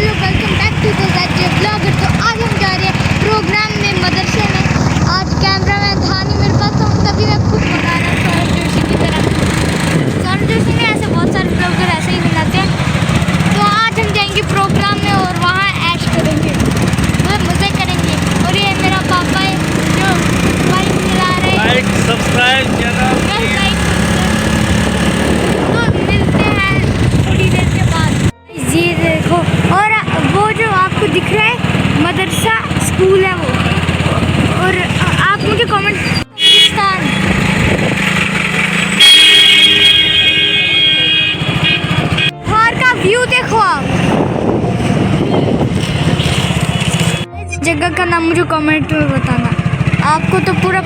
لوگ welcome back to the Z J blogger. تو آج ہم جا رہے ہیں پروگرام میں مدرسے میں. آج کیمرہ مین تھا نہیں میرے پاس تو تبھی میں خود بنا رہا ہوں سورن جوشی کی طرح. سورن جوشی میں ایسے بہت سارے بلاگر ایسے ہی بناتے ہیں. تو آج ہم جائیں گے پروگرام میں اور وہاں ایش کریں گے, مطلب مزے کریں گے. اور یہ میرا پاپا ہے جو بائک چلا رہے ہیں. لائک سبسکرائب کرنا. تو ملتے ہیں تھوڑی دیر کے بعد. جی دیکھو, اور وہ جو آپ کو دکھ رہا ہے مدرسہ اسکول ہے وہ. اور آپ مجھے کامنٹ پاکستان باہر کا ویو دیکھو. آپ اس جگہ کا نام مجھے کامنٹ میں بتانا. آپ کو تو پورا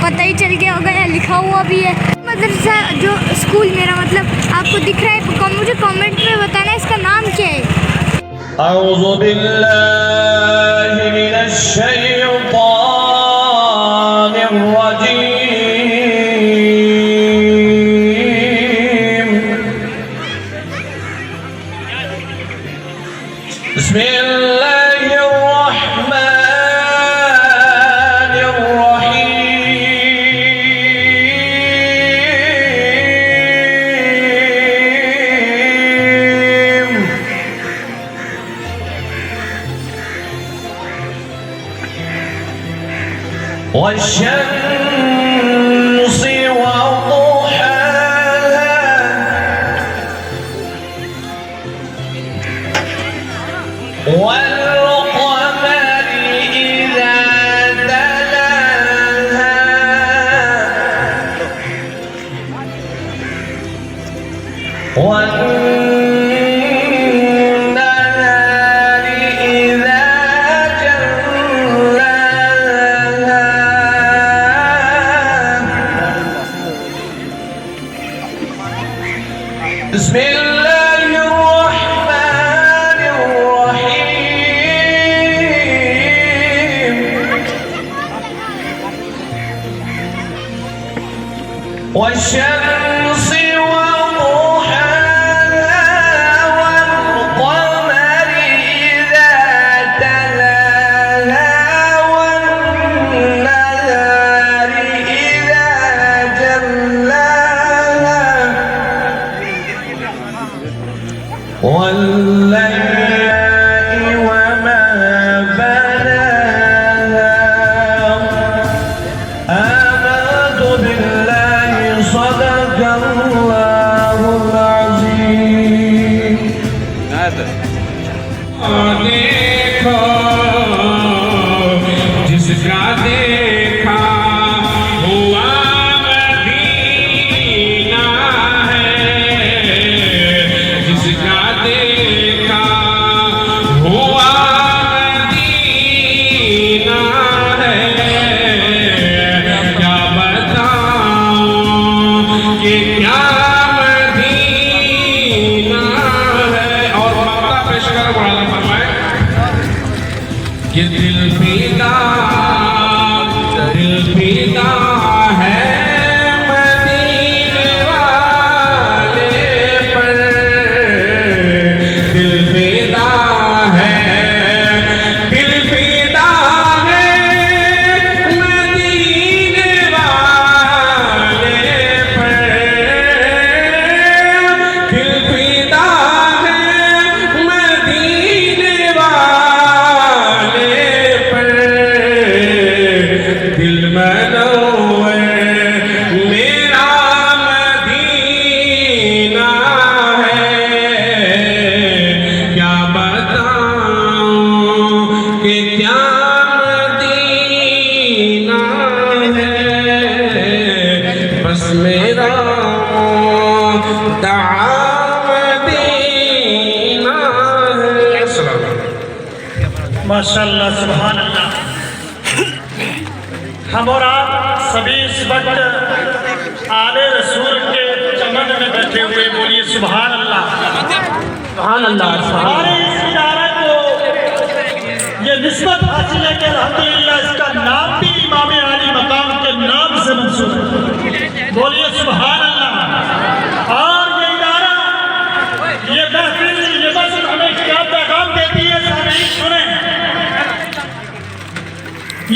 پتہ ہی چل گیا ہوگا, یہاں لکھا ہوا بھی ہے مدرسہ جو اسکول میرا مطلب آپ کو دکھ رہا ہے. مجھے کامنٹ میں بتانا اس کا نام کیا ہے. اعوذ باللہ من الشیطان الرجیم. بسم اللہ الرحمن الرحیم. والشمس وضحاها والقمر إذا تلاها والنهار إذا جلاها. بسم الله الرحمن الرحيم. والشمس وضحاها والقمر إذا تلاها والنهار إذا جلاها والليل وما بناها. آمنت بالله صدق الله العظيم. دیکھو جس کا دیکھا ہوا مدینہ ہے, جس کا دیکھا ہوا مدینہ ہے. کیا بتاؤں کہ کیا مدینہ ہے. اور مقطع پیش کر مولانا فرمائے کہ دل فدا ہے مدینے والے پر. دل فدا ہے مدینے والے پر. دل فدا ہے مدینے والے پر. دل منور میرا مدینہ ہے. کیا بتاؤں کہ کیا مدینہ ہے. بس میرا دعا مدینہ ہے. السلام علیکم. ماشاءاللہ سبحان اللہ. ہم اور آپ سبھی اس وقت آل رسول کے چمن میں بیٹھے ہوئے بولیے سبحان اللہ. سبحان اللہ. ہمارے اس ادارہ کو یہ نسبت حاصل ہے کہ الحمدللہ اس کا نام بھی امام عالی مقام کے نام سے منسوب ہے. بولیے سبحان اللہ. اور یہ ادارہ, یہ محفل, یہ مسجد ہمیں کیا پیغام دیتی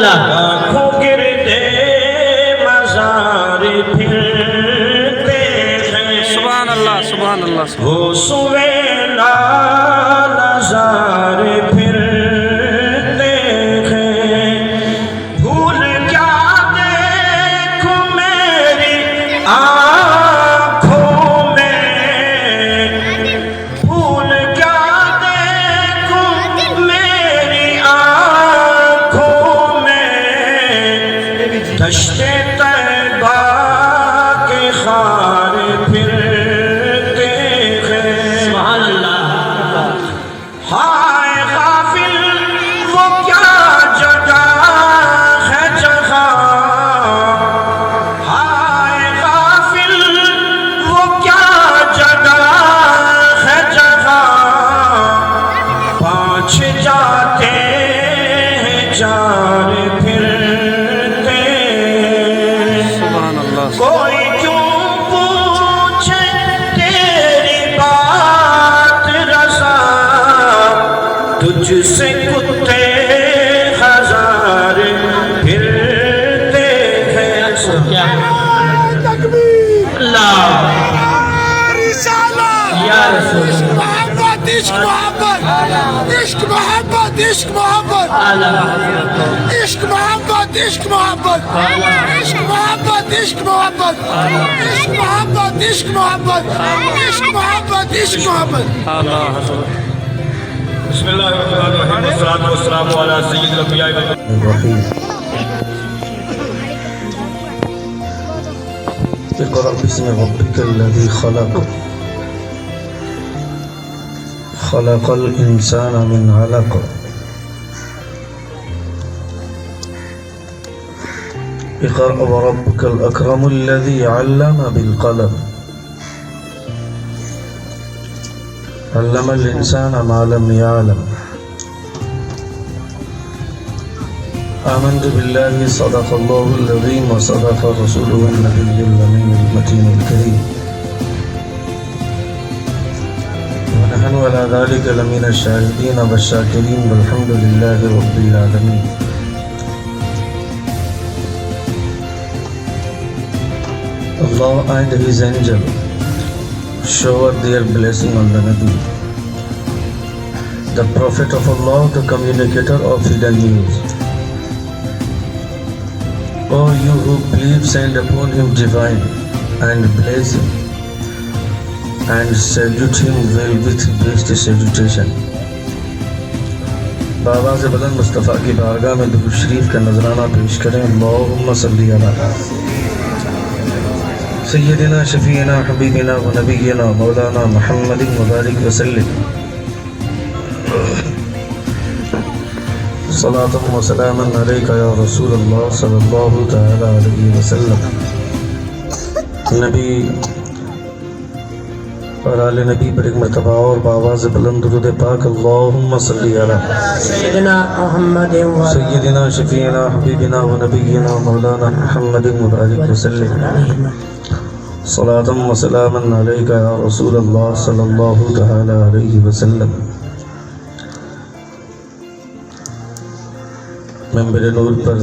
اللہ لاکھوں گردے مزار پھرتے ہیں سبحان اللہ سبحان اللہ وہ سوے لال زار پھرتے ہیں بھول کیا دیکھوں میری آنکھوں میں بھول کیا دیکھوں میری آنکھوں میں دشت طیبہ کے خار پھرتے ہیں سبحان اللہ ہائے غافل وہ کیا جگہ ہے جگہ ہائے غافل وہ کیا جگہ ہے جگہ پانچ جاتے ہیں چار پھرتے ہیں سبحان اللہ کوئی کیوں پوچھے تیری بات رضا تجھ سے کتے ہزار پھرتے ہیں کیا اللہ یا رسول اللہ عشق محبت عشق محبت عشق محبت اللہ عشق محبت عشق محبت عشق محبت عشق محبت عشق محبت عشق محبت عشق محبت عشق محبت اللہ حضرت بسم اللہ الرحمن الرحیم والصلاة والسلام علی سید الانبیاء الرحيم اقرأ باسم ربك الذي خلق خلق الإنسان من علق اقرأ وربك الأكرم الذي علم بالقلم علم الإنسان ما لم يعلم آمنت بالله صدق الله العظيم وصدق رسوله النبي الأمين المتين الكريم ونحن على ذلك لمن الشاهدين والشاكرين والحمد لله رب العالمين. Allah and His angel showered their blessing on the Nabi, the Prophet of Allah, the communicator of hidden news. O you who believe, send upon him divine and bless him and salute him well with best salutation. بآواز بلند مصطفیٰ کی بارگاہ میں درود شریف کا نذرانہ پیش کریں. اللہم صلی علی سیدنا شفیعنا حبیبنا و نبینا مولانا محمد مبارک وسلم. صلاة و سلاما علیکہ یا رسول اللہ صلی اللہ تعالی علیہ وسلم. نبی اور آل نبی پر ایک مرتبہ اور بآواز بلند درود پاک. اللہم صلی علی سیدنا محمد سیدنا شفیعنا حبیبنا و نبینا مولانا محمد مبارک وسلم. صلاة و سلاما علیکہ یا رسول اللہ صلی اللہ تعالی علیہ وسلم. ممبر نور پر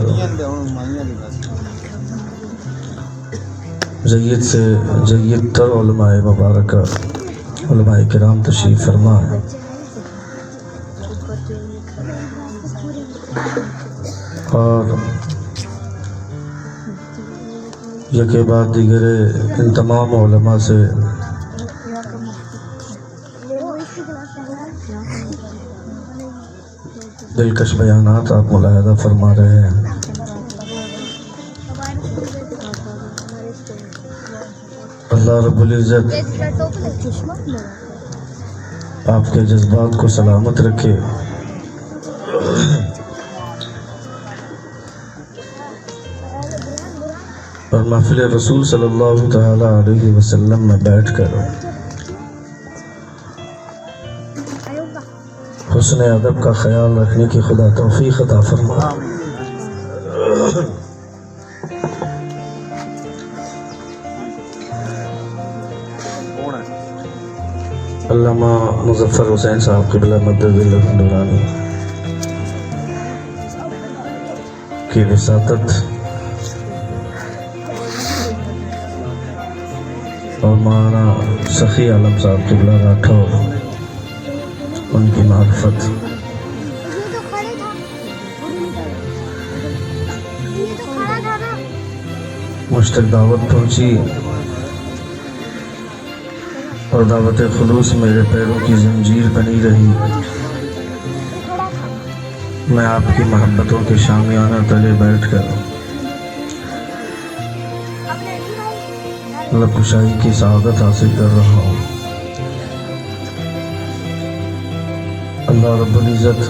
جید سے جید تر علماء مبارکہ علماء کرام تشریف فرما ہے. اور یکے بعد دیگر ان تمام علماء سے دلکش بیانات آپ ملاحظہ فرما رہے ہیں. اللہ رب العزت آپ کے جذبات کو سلامت رکھے. اور محفل رسول صلی اللہ تعالی علیہ وسلم میں بیٹھ کر حسن ادب کا خیال رکھنے کی خدا توفیق عطا فرما. علامہ مظفر حسین صاحب قبلہ مدد اللہ نورانی کی وساطت اور مولانا سخی عالم صاحب قبلہ راٹھور ان کی معرفت یہ تو کھڑے تھا یہ تو کھڑا تھا نا مجھ تک دعوت پہنچی اور دعوت خلوص میرے پیروں کی زنجیر بنی رہی. میں آپ کی محبتوں کے شامیانہ تلے بیٹھ کر لب کشائی کی سعادت حاصل کر رہا ہوں. اللہ رب العزت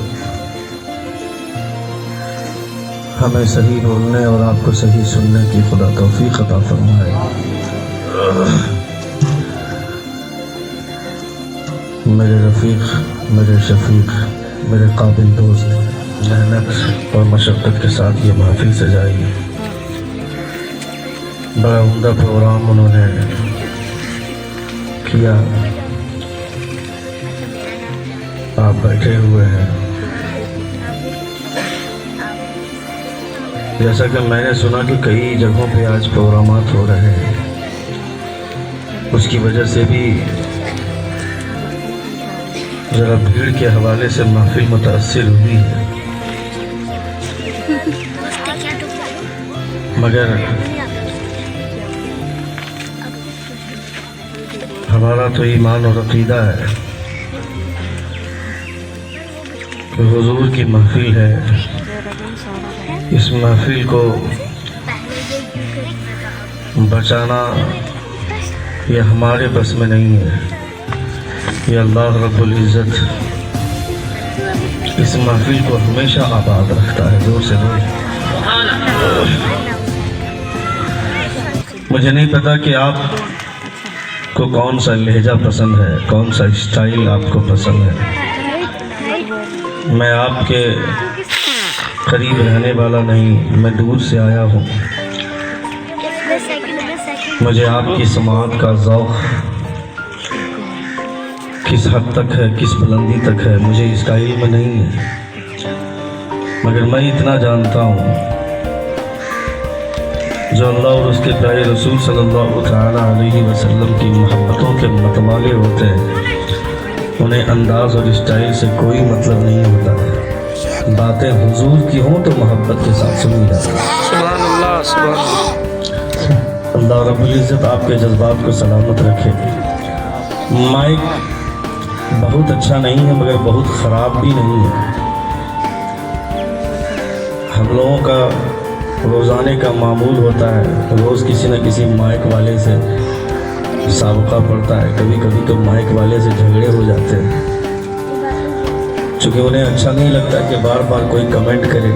ہمیں صحیح بولنے اور آپ کو صحیح سننے کی خدا توفیق عطا فرمائے. میرے رفیق، میرے شفیق، میرے قابل دوست محنت اور مشقت کے ساتھ یہ محفل سجائی. بڑا عمدہ پروگرام انہوں نے کیا. آپ بیٹھے ہوئے ہیں. جیسا کہ میں نے سنا کہ کئی جگہوں پہ آج پروگرامات ہو رہے ہیں، اس کی وجہ سے بھی ذرا بھیڑ کے حوالے سے محفل متاثر ہوئی ہے. مگر ہمارا تو ایمان اور عقیدہ ہے کہ حضور کی محفل ہے. اس محفل کو بچانا یہ ہمارے بس میں نہیں ہے. یہ اللہ رب العزت اس محفل کو ہمیشہ آباد رکھتا ہے. زور سے زور. مجھے نہیں پتا کہ آپ کو کون سا لہجہ پسند ہے، کون سا اسٹائل آپ کو پسند ہے. میں آپ کے قریب رہنے والا نہیں، میں دور سے آیا ہوں. مجھے آپ کی سماعت کا ذوق کس حد تک ہے، کس بلندی تک ہے، مجھے اسٹائل میں نہیں ہے. مگر میں اتنا جانتا ہوں، جو اللہ اور اس کے پیارے رسول صلی اللہ تعالیٰ علیہ وسلم کی محبتوں کے متوالے ہوتے ہیں، انہیں انداز اور اسٹائل سے کوئی مطلب نہیں ہوتا ہے. باتیں حضور کی ہوں تو محبت کے ساتھ سنی جاتی ہے. سبحان اللہ، سبحان اللہ. اللہ رب العزت آپ کے جذبات کو سلامت رکھے. مائک بہت اچھا نہیں ہے مگر بہت خراب بھی نہیں ہے. ہم لوگوں کا روزانے کا معمول ہوتا ہے، روز کسی نہ کسی مائک والے سے سابقہ پڑتا ہے. کبھی کبھی تو مائک والے سے جھگڑے ہو جاتے ہیں، چونکہ انہیں اچھا نہیں لگتا کہ بار بار کوئی کمنٹ کرے.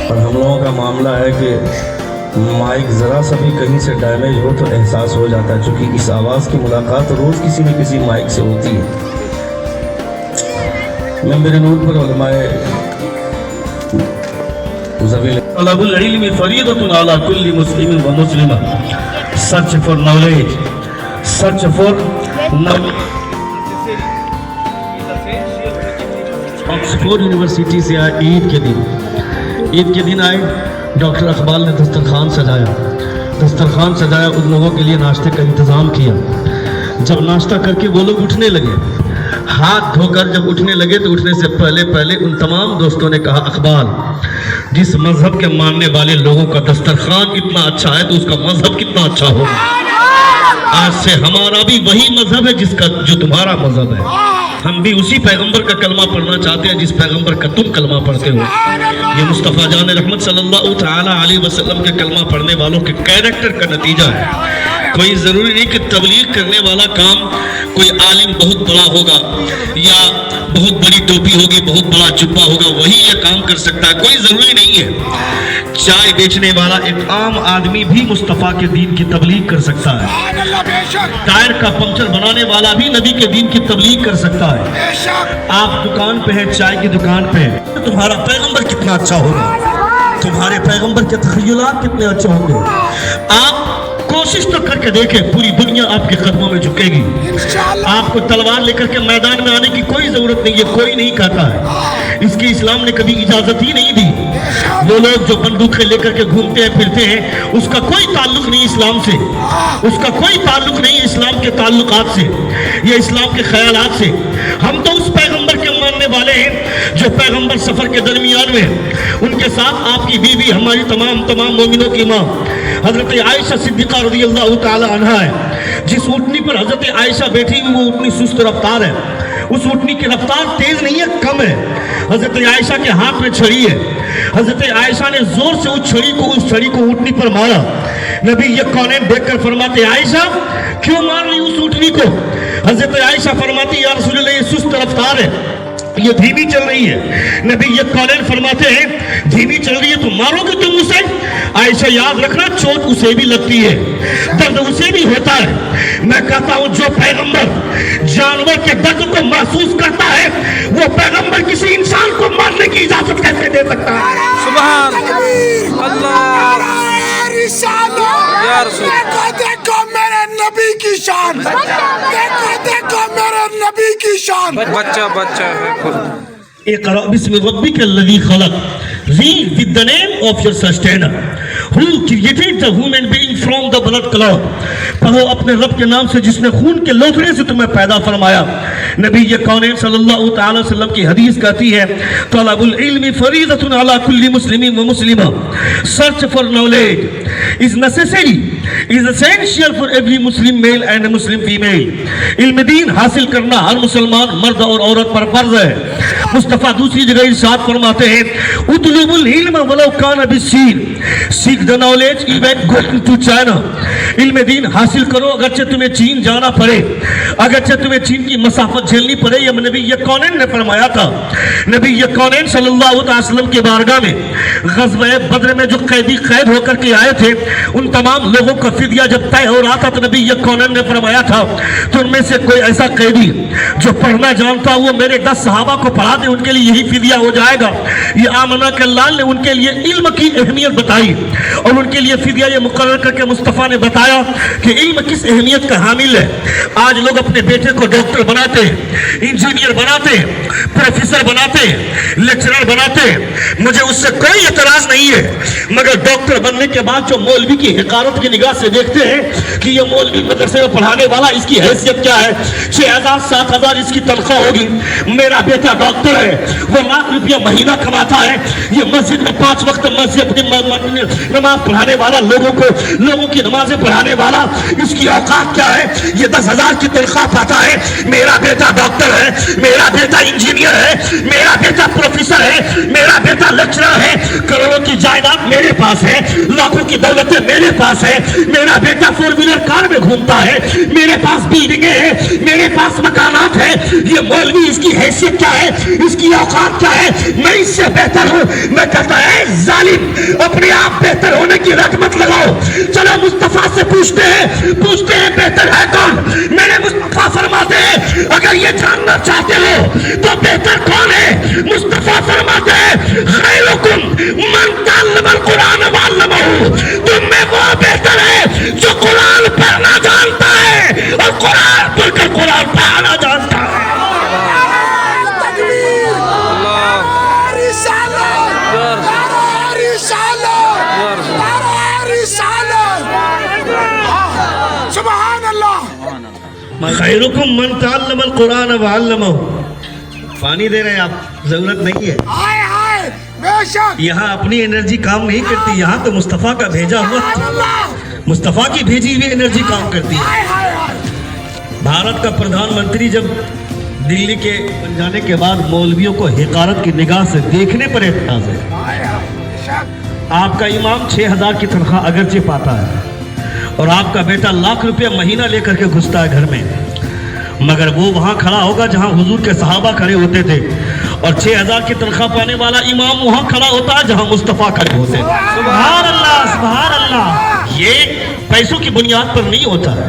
اور ہم لوگوں کا معاملہ ہے کہ مائک ذرا سا بھی کہیں سے ڈیمیج ہو تو احساس ہو جاتا ہے، چونکہ اس آواز کی ملاقات روز کسی نہ کسی مائک سے ہوتی ہے. ممبر نور پر علماء طلب العلم فریضۃ علی کل مسلم و مسلمہ. Search for knowledge, search for knowledge. Oxford university سے آئے عید کے دن آئے. ڈاکٹر اقبال نے دسترخوان سجایا، ان لوگوں کے لیے ناشتے کا انتظام کیا. جب ناشتہ کر کے وہ لوگ اٹھنے لگے، ہاتھ دھو کر جب اٹھنے لگے تو اٹھنے سے پہلے ان تمام دوستوں نے کہا، اقبال جس مذہب کے ماننے والے لوگوں کا دسترخوان اتنا اچھا ہے تو اس کا مذہب کتنا اچھا ہوگا. آج سے ہمارا بھی وہی مذہب ہے جو تمہارا مذہب ہے. ہم بھی اسی پیغمبر کا کلمہ پڑھنا چاہتے ہیں جس پیغمبر کا تم کلمہ پڑھتے ہو. یہ مصطفیٰ جان رحمت صلی اللہ تعالیٰ علیہ وسلم کے کلمہ پڑھنے والوں کے کیریکٹر کا نتیجہ ہے. کوئی ضروری نہیں کہ تبلیغ کرنے والا کام کوئی عالم بہت بڑا ہوگا یا بہت بڑی ٹوپی ہوگی، بہت بڑا جبہ ہوگا، وہی یہ کام کر سکتا ہے. کوئی ضروری نہیں ہے. چائے بیچنے والا ایک عام آدمی بھی مصطفیٰ کے دین کی تبلیغ کر سکتا ہے. ٹائر کا پنکچر بنانے والا بھی نبی کے دین کی تبلیغ کر سکتا ہے. آپ دکان پہ ہیں، چائے کی دکان پہ، تمہارا پیغمبر کتنا اچھا ہوگا، تمہارے پیغمبر کے تخیلات کتنے اچھے ہوں گے. آپ کوشش تو کر کے دیکھیں، پوری دنیا آپ کے قدموں میں جھکے گی. آپ کو تلوار لے کر کے میدان میں آنے کی کوئی ضرورت نہیں ہے، کوئی نہیں کہتا ہے. اس کی اسلام نے کبھی اجازت ہی نہیں دی. وہ لوگ جو بندوقیں لے کر کے گھومتے ہیں پھرتے ہیں, اس کا کوئی تعلق نہیں اسلام سے, اس کا کوئی تعلق نہیں اسلام کے تعلقات سے یا اسلام کے خیالات سے. ہم تو اس پیغمبر کے ماننے والے ہیں جو پیغمبر سفر کے درمیان میں, ان کے ساتھ آپ کی بیوی ہماری تمام مومنوں کی ماں حضرت عائشہ صدیقہ رضی اللہ تعالی عنہا ہے. جس اونٹنی پر حضرت عائشہ بیٹھی ہوئی وہ اونٹنی سست رفتار ہے, اس اونٹنی کی رفتار تیز نہیں ہے, کم ہے. حضرت عائشہ کے ہاتھ میں چھڑی ہے, حضرت عائشہ نے زور سے اس چھڑی کو اونٹنی پر مارا. نبی یہ کونین دیکھ کر فرماتے عائشہ کیوں مار رہی اس اونٹنی کو؟ حضرت عائشہ فرماتی یا رسول اللہ یہ سست رفتار ہے, یہ دھیمی چل رہی ہے. نبی یہ کونین فرماتے ہیں دھیمی چل رہی ہے تو مارو گے تم اسے؟ عائشہ یاد رکھنا چوٹ اسے بھی لگتی ہے, درد اسے بھی ہوتا ہے. میں کہتا ہوں جو پیغمبر جانور کے درد کو محسوس کرتا ہے وہ پیغمبر کسی انسان کو مارنے کی اجازت کیسے دے سکتا ہے؟ سبحان اللہ یا رسول. دیکھو میرے نبی کی شان, دیکھو میرے نبی کی شان. بچہ ہے. اقرأ بسم ربک الذی خلق. Read with the name of your sustainer who created the human being from the blood clot. پڑھو اپنے رب کے نام سے جس نے خون کے لوتھڑے سے تمہیں پیدا فرمایا. نبی یہ کونین صلی اللہ تعالی وسلم کی حدیث کہتی ہے طلب العلم فریضۃ علی کل مسلم و مسلمہ. Search for knowledge is necessary, is essential for every Muslim male and a Muslim female. علم دین حاصل کرنا ہر مسلمان مرد اور عورت پر فرض ہے. مصطفیٰ دوسری جگہ ارشاد فرماتے ہیں اطلب العلم ولو کان بالسین. Seek the knowledge even going to China. علم دین حاصل کرو اگرچہ تمہیں چین جانا پڑے, اگرچہ تمہیں چین کی مسافت جھیلنی پڑے. یہ نبی یہ کونین نے فرمایا تھا. نبی یہ کونین صلی اللہ علیہ وسلم کے بارگاہ میں غزوہ بدر میں جو قیدی قید ہو کر کے آئے تھے ان تمام لوگوں کا فدیہ جب طے ہو رہا تھا تو نبی یہ کونین نے فرمایا تھا تو ان میں سے کوئی ایسا قیدی جو پڑھنا جانتا وہ میرے 10 صحابہ کو پڑھا دے, ان کے لیے یہی فدیہ ہو جائے گا. یہ آمنہ کے لال نے ان کے لیے علم کی اہمیت بتائی اور ان کے لیے فدیہ یہ مقرر کر کے مصطفیٰ نے بتایا کہ علم کس اہمیت کا حامل ہے. آج لوگ اپنے بیٹے کو ڈاکٹر بناتے ہیں, انجینئر بناتے ہیں, پروفیسر بناتے ہیں, لیکچرر بناتے ہیں. مجھے اس سے کوئی اعتراض نہیں ہے, مگر ڈاکٹر بننے کے بعد جو مولوی کی حقارت کی نگاہ سے دیکھتے ہیں کہ یہ مولوی مدرسے میں پڑھانے والا اس کی حیثیت کیا ہے, 6,000 7,000 اس کی تنخواہ ہوگی, میرا بیٹا ڈاکٹر ہے وہ لاکھ روپیہ مہینہ کماتا ہے, یہ مسجد میں 5 وقت مسجد اپنی نماز پڑھانے والا, لوگوں کی نمازیں پڑھانے والا, اس کی اوقات کیا ہے, یہ 10,000 کی تنخواہ پاتا ہے. میرا بیٹا ڈاکٹر ہے, میرا بیٹا انجینئر ہے, میرا بیٹا پروفیسر ہے, میرا بیٹا لیکچرر ہے, کروڑوں کی جائیداد میرے پاس ہے, لاکھوں کی دولتیں میرے پاس ہے, میرا بیٹا 4 ویلر کار میں گھومتا ہے, میرے پاس بلڈنگیں ہیں, میرے پاس مکانات ہیں. یہ مولوی اس کی حیثیت کیا ہے, اس کی اوقات کیا ہے, میں اس سے بہتر ہوں. میں کہتا ہے ظالم اپنے آپ بہتر ہونے کی رٹ مت لگاؤ. چلو مصطفیٰ سے پوچھتے ہیں بہتر ہے کون. میرے مصطفیٰ فرماتے ہیں اگر یہ جاننا چاہتے ہو تو بہتر کون ہے, مصطفیٰ فرماتے ہیں خیرکم من تعلم القرآن وعلمہ. تم میں وہ بہتر ہے جو قرآن پڑھنا جانتا ہے اور قرآن پڑھ کر قرآن پڑھانا جانتا ہے. خیرکم من تعلم القرآن وعلمہ. پانی دے رہے ہیں آپ, ضرورت نہیں ہے. یہاں اپنی انرجی کام نہیں کرتی, یہاں تو مصطفیٰ کا بھیجا ہوا, مصطفیٰ کی بھیجی ہوئی انرجی کام کرتی ہے. بھارت کا پردھان منتری جب دلی کے بن جانے کے بعد مولویوں کو حقارت کی نگاہ سے دیکھنے پر اعتراض ہے. آپ کا امام 6,000 کی تنخواہ اگرچہ پاتا ہے اور آپ کا بیٹا لاکھ روپیہ مہینہ لے کر کے گھستا ہے گھر میں, مگر وہ وہاں کھڑا ہوگا جہاں حضور کے صحابہ کھڑے ہوتے تھے, اور 6,000 کی تنخواہ پانے والا امام وہاں کھڑا ہوتا ہے جہاں مصطفیٰ کھڑے ہوتے ہیں. سبحان اللہ سبحان اللہ. یہ پیسوں کی بنیاد پر نہیں ہوتا ہے,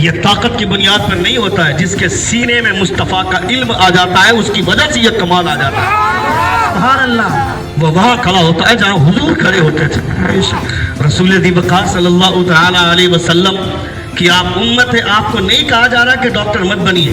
یہ طاقت کی بنیاد پر نہیں ہوتا ہے. جس کے سینے میں مصطفیٰ کا علم آ جاتا ہے اس کی وجہ سے یہ کمال آ جاتا ہے. سبحان اللہ. وہ وہاں کھڑا ہوتا ہے جہاں حضور کھڑے ہوتے تھے. رسول دی وقار صلی اللہ تعالی علیہ وسلم کی آپ امت ہے, آپ کو نہیں کہا جا رہا کہ ڈاکٹر مت بنیے,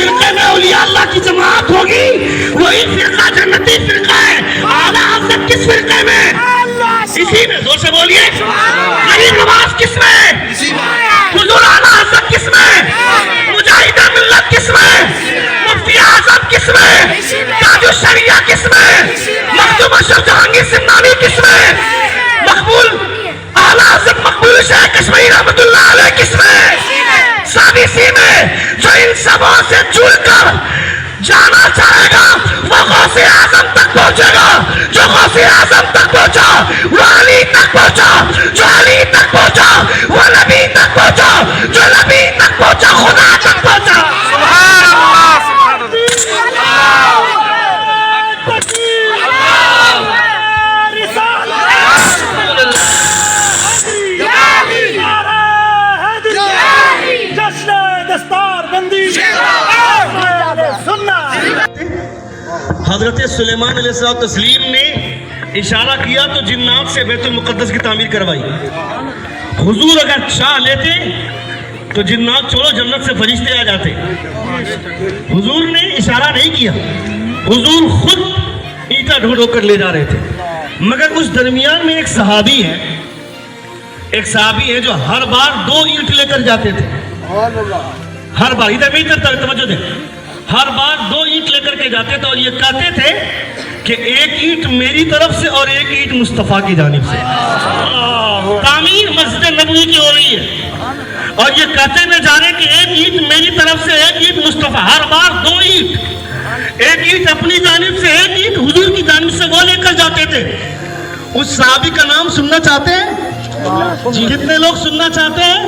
فرقے میں اولیاء اللہ کی جماعت ہوگی وہی فرقہ جنتی فرقہ ہے. اعلیٰ حضرت کس فرقے میں؟ اسی میں. زور سے بولیے. غریب نواز کس میں؟ حضور اعلیٰ حضرت کس میں؟ مجاہد ملت کس میں؟ مفتی اعظم کس میں؟ تاج الشریعہ کس میں؟ مخدوم اشرف جہانگیر سمنانی کس میں؟ مقبول اعلیٰ حضرت مقبول شیخ کشمیری رحمۃ اللہ علیہ کس میں؟ سادسی میں. جو ان سبوں سے جڑ کر جانا چاہے گا وہ غوث اعظم تک پہنچے گا. جو غوث اعظم تک پہنچا وہ علی تک پہنچا. جو علی تک پہنچا وہ نبی تک پہنچا. جو نبی تک پہنچا خدا تک پہنچا. حضرت سلیمان علیہ السلام تسلیم نے اشارہ کیا تو جنات سے بیت المقدس کی تعمیر کروائی. حضور اگر چاہ لیتے تو جنات چھوڑو جنت سے فرشتے آ جاتے. حضور نے اشارہ نہیں کیا. حضور خود اینٹا ڈھونڈ کر لے جا رہے تھے. مگر اس درمیان میں ایک صحابی ہے جو ہر بار 2 اینٹ لے کر جاتے تھے. ہر بار ادھر بھی توجہ دیں. ہر بار 2 اینٹ لے کر کے جاتے تھے اور یہ کہتے تھے کہ ایک اینٹ میری طرف سے اور ایک اینٹ مصطفیٰ کی جانب سے. تعمیر مسجد نبوی کی ہو رہی ہے اور یہ کہتے نہ جا رہے کہ ایک اینٹ میری طرف سے ایک اینٹ مصطفیٰ. ہر بار 2 اینٹ. ایک اینٹ اپنی جانب سے ایک اینٹ حضور کی جانب سے وہ لے کر جاتے تھے. اس صحابی کا نام سننا چاہتے ہیں؟ کتنے لوگ سننا چاہتے ہیں؟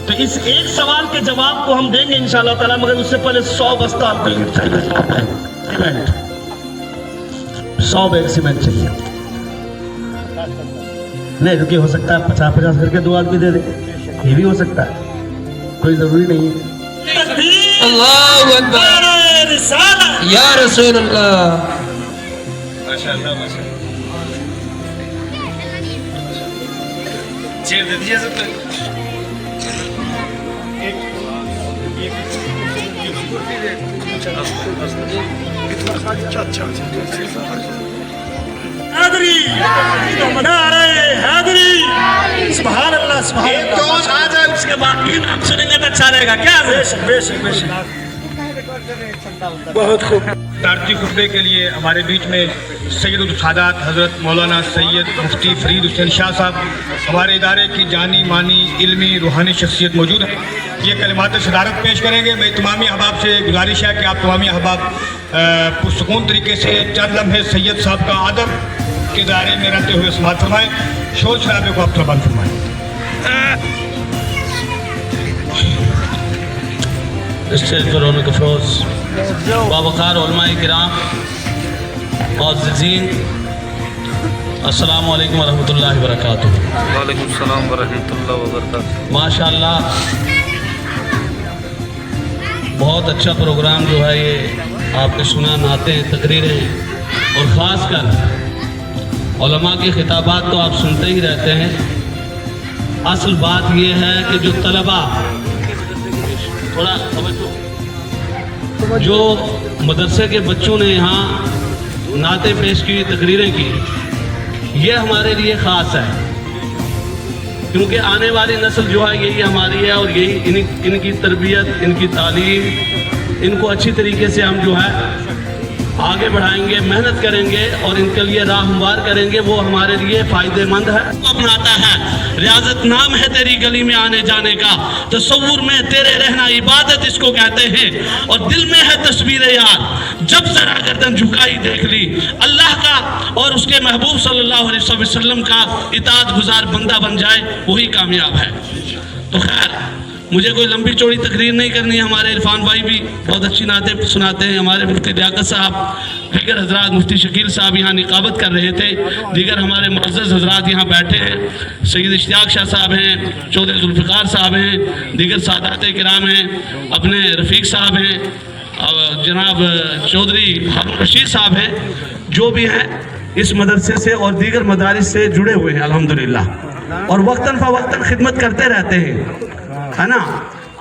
تو اس ایک سوال کے جواب کو ہم دیں گے انشاءاللہ تعالیٰ. مگر اس سے پہلے 100 بستہ آپ کو اینٹ چاہیے. سیمنٹ 100 بیگ سیمنٹ چاہیے. نہیں رکیے, ہو سکتا ہے 50-50 کر کے 2 آدمی دے دیں. یہ بھی ہو سکتا ہے, کوئی ضروری نہیں ہے. اللہ اکبر یا رسول اللہ. ماشاءاللہ ماشاءاللہ. چیر دے دیجیے سب کو. سبحان اللہ سبحان اللہ. آ جائے اس کے بعد یہ نام سنیں گے تو اچھا رہے گا. کیا بے شک بہت خوب. تارتی خطبے کے لیے ہمارے بیچ میں سید السادات حضرت مولانا سید مفتی فرید حسین شاہ صاحب ہمارے ادارے کی جانی مانی علمی روحانی شخصیت موجود ہے. یہ کلمات صدارت پیش کریں گے. میں تمامی احباب سے گزارش ہے کہ آپ تمامی احباب پرسکون طریقے سے چند لمحے سید صاحب کا ادب کے دائرے میں رہتے ہوئے سماعت فرمائیں. شور شرابے کو آپ طلبان فرمائیں. اسٹیج پر رونق افروز باوقار علماء کرام معززین, السلام علیکم ورحمۃ اللہ وبرکاتہ. وعلیکم السلام ورحمۃ اللہ وبرکاتہ. ماشاءاللہ بہت اچھا پروگرام جو ہے یہ آپ نے سنا. نعتیں, تقریریں اور خاص کر علماء کی خطابات تو آپ سنتے ہی رہتے ہیں. اصل بات یہ ہے کہ جو طلباء تھوڑا جو مدرسے کے بچوں نے یہاں نعتیں پیش کی, تقریریں کی, یہ ہمارے لیے خاص ہے. کیونکہ آنے والی نسل جو ہے یہی ہماری ہے اور یہی ان کی تربیت, ان کی تعلیم, ان کو اچھی طریقے سے ہم جو ہے آگے بڑھائیں گے, محنت کریں گے اور ان کے لیے راہ ہموار کریں گے. وہ ہمارے لیے فائدہ مند ہے. اپناتا ہے ریاضت نام ہے تیری گلی میں آنے جانے کا, تصور میں تیرے رہنا عبادت اس کو کہتے ہیں, اور دل میں ہے تصویر یار جب ذرا گردن جھکائی دیکھ لی. اللہ کا اور اس کے محبوب صلی اللہ علیہ وسلم کا اطاعت گزار بندہ بن جائے وہی کامیاب ہے. تو خیر مجھے کوئی لمبی چوڑی تقریر نہیں کرنی ہے. ہمارے عرفان بھائی بھی بہت اچھی نعتیں سناتے ہیں. ہمارے مفتی لیاقت صاحب, دیگر حضرات, مفتی شکیل صاحب یہاں نقابت کر رہے تھے. دیگر ہمارے معزز حضرات یہاں بیٹھے ہیں. سید اشتیاق شاہ صاحب ہیں, چودھری ذوالفقار صاحب ہیں, دیگر سادات کرام ہیں, اپنے رفیق صاحب ہیں, جناب چودھری ہارون رشید صاحب ہیں, جو بھی ہیں اس مدرسے سے اور دیگر مدارس سے جڑے ہوئے ہیں الحمدللہ, اور وقتاً فوقتاً خدمت کرتے رہتے ہیں, ہے نا.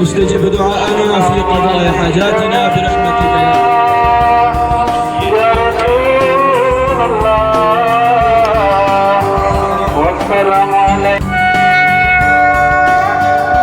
استجب دعاءنا في قضاء حاجاتنا برحمتك يا رسول الله والسلام عليك।